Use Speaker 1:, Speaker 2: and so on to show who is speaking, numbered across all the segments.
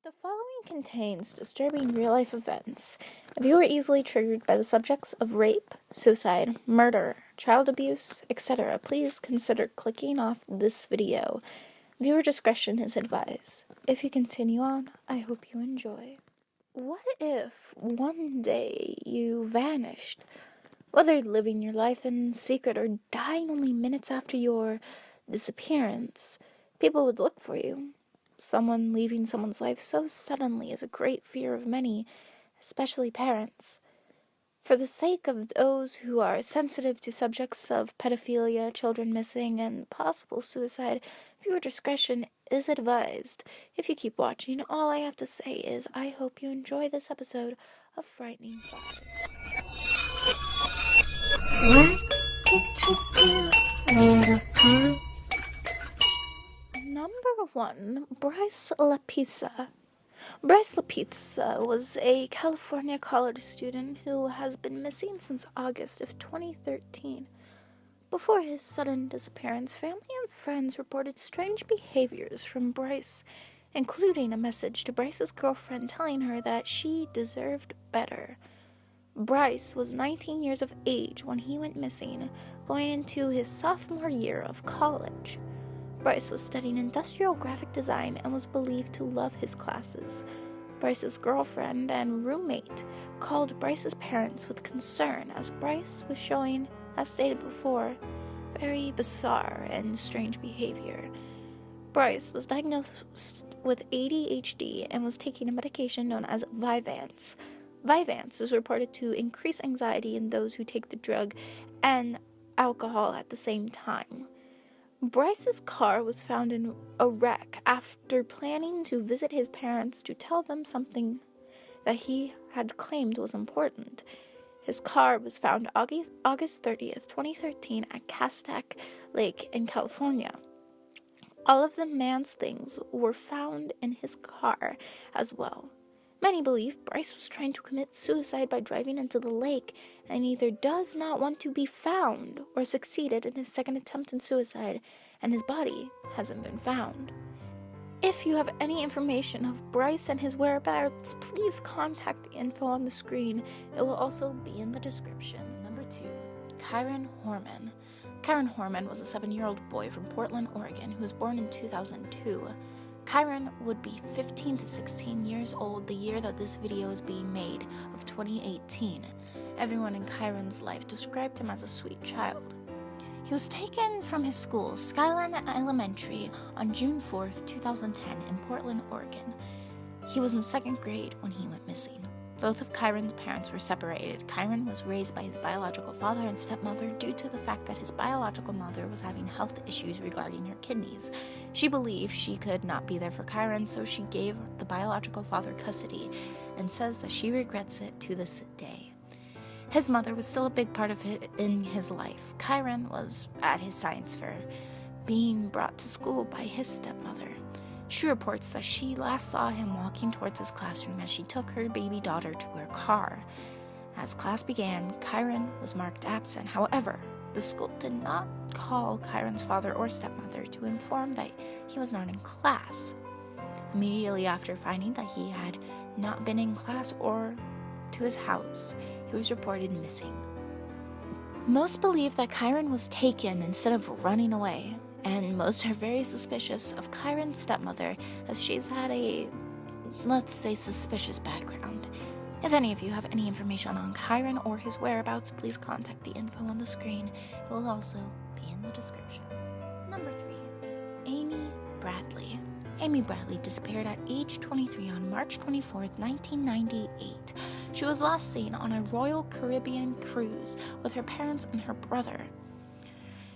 Speaker 1: The following contains disturbing real-life events. If you are easily triggered by the subjects of rape, suicide, murder, child abuse, etc., please consider clicking off this video. Viewer discretion is advised. If you continue on, I hope you enjoy. What if one day you vanished? Whether living your life in secret or dying only minutes after your disappearance, people would look for you. Someone leaving someone's life so suddenly is a great fear of many, especially parents. For the sake of those who are sensitive to subjects of pedophilia, children missing, and possible suicide, viewer discretion is advised. If you keep watching, all I have to say is I hope you enjoy this episode of Frightening 5.
Speaker 2: What did you do, little punk?
Speaker 1: Number 1, Bryce Laspisa. Bryce Laspisa was a California college student who has been missing since August of 2013. Before his sudden disappearance, family and friends reported strange behaviors from Bryce, including a message to Bryce's girlfriend telling her that she deserved better. Bryce was 19 years of age when he went missing, going into his sophomore year of college. Bryce was studying industrial graphic design and was believed to love his classes. Bryce's girlfriend and roommate called Bryce's parents with concern as Bryce was showing, as stated before, very bizarre and strange behavior. Bryce was diagnosed with ADHD and was taking a medication known as Vyvanse. Vyvanse is reported to increase anxiety in those who take the drug and alcohol at the same time. Bryce's car was found in a wreck after planning to visit his parents to tell them something that he had claimed was important. His car was found August 30th, 2013 at Castaic Lake in California. All of the man's things were found in his car as well. Many believe Bryce was trying to commit suicide by driving into the lake and either does not want to be found or succeeded in his second attempt in suicide, and his body hasn't been found. If you have any information of Bryce and his whereabouts, please contact the info on the screen. It will also be in the description. Number 2, Kyron Horman. Kyron Horman was a 7-year-old boy from Portland, Oregon, who was born in 2002. Kyron would be 15 to 16 years old the year that this video is being made, of 2018. Everyone in Kyron's life described him as a sweet child. He was taken from his school, Skyline Elementary, on June 4th, 2010 in Portland, Oregon. He was in 2nd grade when he went missing. Both of Kyron's parents were separated. Kyron was raised by his biological father and stepmother due to the fact that his biological mother was having health issues regarding her kidneys. She believed she could not be there for Kyron, so she gave the biological father custody and says that she regrets it to this day. His mother was still a big part of it in his life. Kyron was at his science fair, being brought to school by his stepmother. She reports that she last saw him walking towards his classroom as she took her baby daughter to her car. As class began, Kyron was marked absent. However, the school did not call Kyron's father or stepmother to inform that he was not in class. Immediately after finding that he had not been in class or to his house, he was reported missing. Most believe that Kyron was taken instead of running away, and most are very suspicious of Kyron's stepmother as she's had a, let's say, suspicious background. If any of you have any information on Kyron or his whereabouts, please contact the info on the screen. It will also be in the description. Number 3, Amy Bradley. Amy Bradley disappeared at age 23 on March 24th, 1998. She was last seen on a Royal Caribbean cruise with her parents and her brother.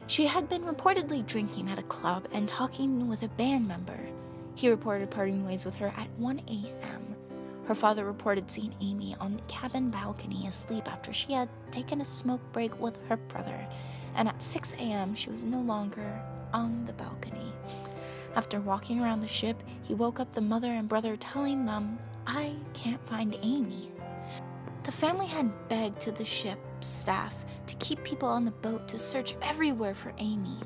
Speaker 1: She had been reportedly drinking at a club and talking with a band member. He reported parting ways with her at 1 a.m. Her father reported seeing Amy on the cabin balcony asleep after she had taken a smoke break with her brother, and at 6 a.m. she was no longer on the balcony. After walking around the ship, he woke up the mother and brother telling them, "I can't find Amy." The family had begged to the ship's staff to keep people on the boat to search everywhere for Amy.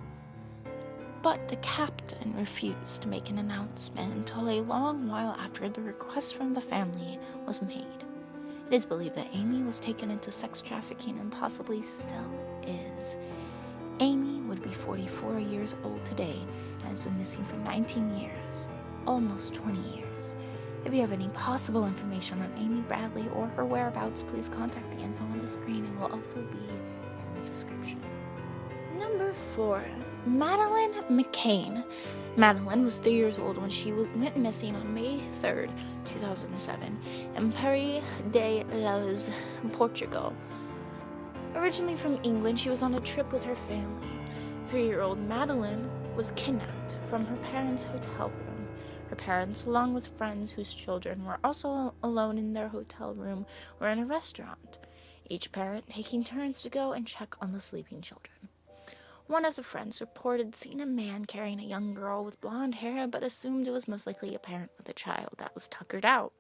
Speaker 1: But the captain refused to make an announcement until a long while after the request from the family was made. It is believed that Amy was taken into sex trafficking and possibly still is. Amy would be 44 years old today and has been missing for 19 years, almost 20 years. If you have any possible information on Amy Bradley or her whereabouts, please contact the info on the screen. It will also be in the description. Number 4. Madeleine McCain. Madeleine was 3 years old when she went missing on May 3rd, 2007, in Paris de los, Portugal. Originally from England, she was on a trip with her family. 3-year-old Madeleine was kidnapped from her parents' hotel room. Her parents, along with friends whose children were also alone in their hotel room, were in a restaurant, each parent taking turns to go and check on the sleeping children. One of the friends reported seeing a man carrying a young girl with blonde hair, but assumed it was most likely a parent with a child that was tuckered out.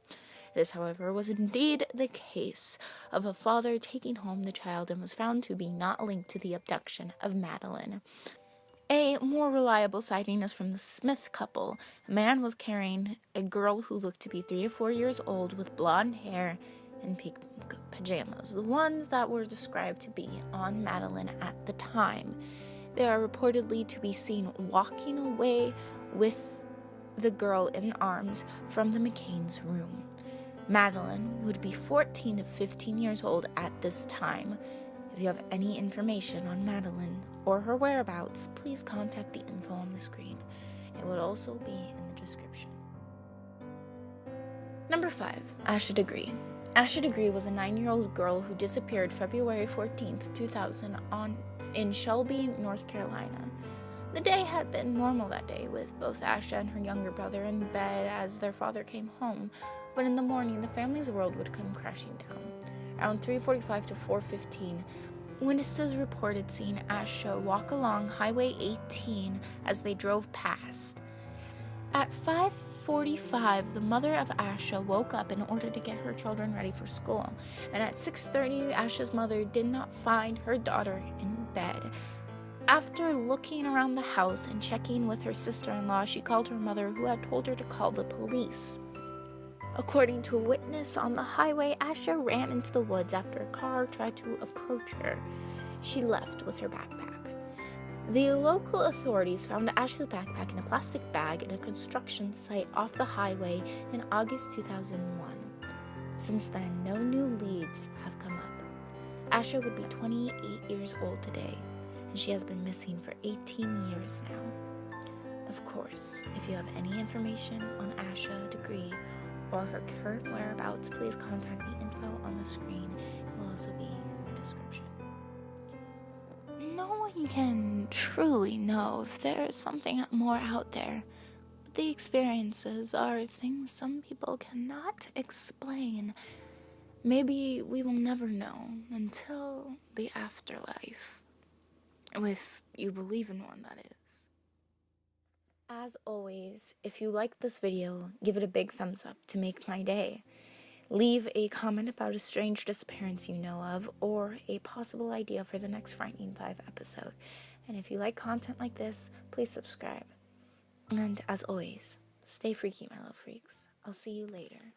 Speaker 1: This, however, was indeed the case of a father taking home the child and was found to be not linked to the abduction of Madeleine. A more reliable sighting is from the Smith couple. A man was carrying a girl who looked to be 3 to 4 years old with blonde hair and pink pajamas, the ones that were described to be on Madeleine at the time. They are reportedly to be seen walking away with the girl in arms from the McCain's room. Madeleine would be 14 to 15 years old at this time. If you have any information on Madeleine or her whereabouts, please contact the info on the screen. It will also be in the description. Number 5. Asha Degree. Asha Degree was a 9-year-old girl who disappeared February 14th, 2000 in Shelby, North Carolina. The day had been normal that day, with both Asha and her younger brother in bed as their father came home, but in the morning the family's world would come crashing down. Around 3:45 to 4:15, witnesses reported seeing Asha walk along Highway 18 as they drove past. At 5:45, the mother of Asha woke up in order to get her children ready for school, and at 6:30, Asha's mother did not find her daughter in bed. After looking around the house and checking with her sister-in-law, she called her mother, who had told her to call the police. According to a witness on the highway, Asha ran into the woods after a car tried to approach her. She left with her backpack. The local authorities found Asha's backpack in a plastic bag in a construction site off the highway in August 2001. Since then, no new leads have come up. Asha would be 28 years old today, and she has been missing for 18 years now. Of course, if you have any information on Asha Degree or her current whereabouts, please contact the info on the screen. It will also be in the description. No one can truly know if there is something more out there, but the experiences are things some people cannot explain. Maybe we will never know until the afterlife, if you believe in one, that is. As always, if you liked this video, give it a big thumbs up to make my day. Leave a comment about a strange disappearance you know of, or a possible idea for the next Frightening 5 episode. And if you like content like this, please subscribe. And as always, stay freaky, my little freaks. I'll see you later.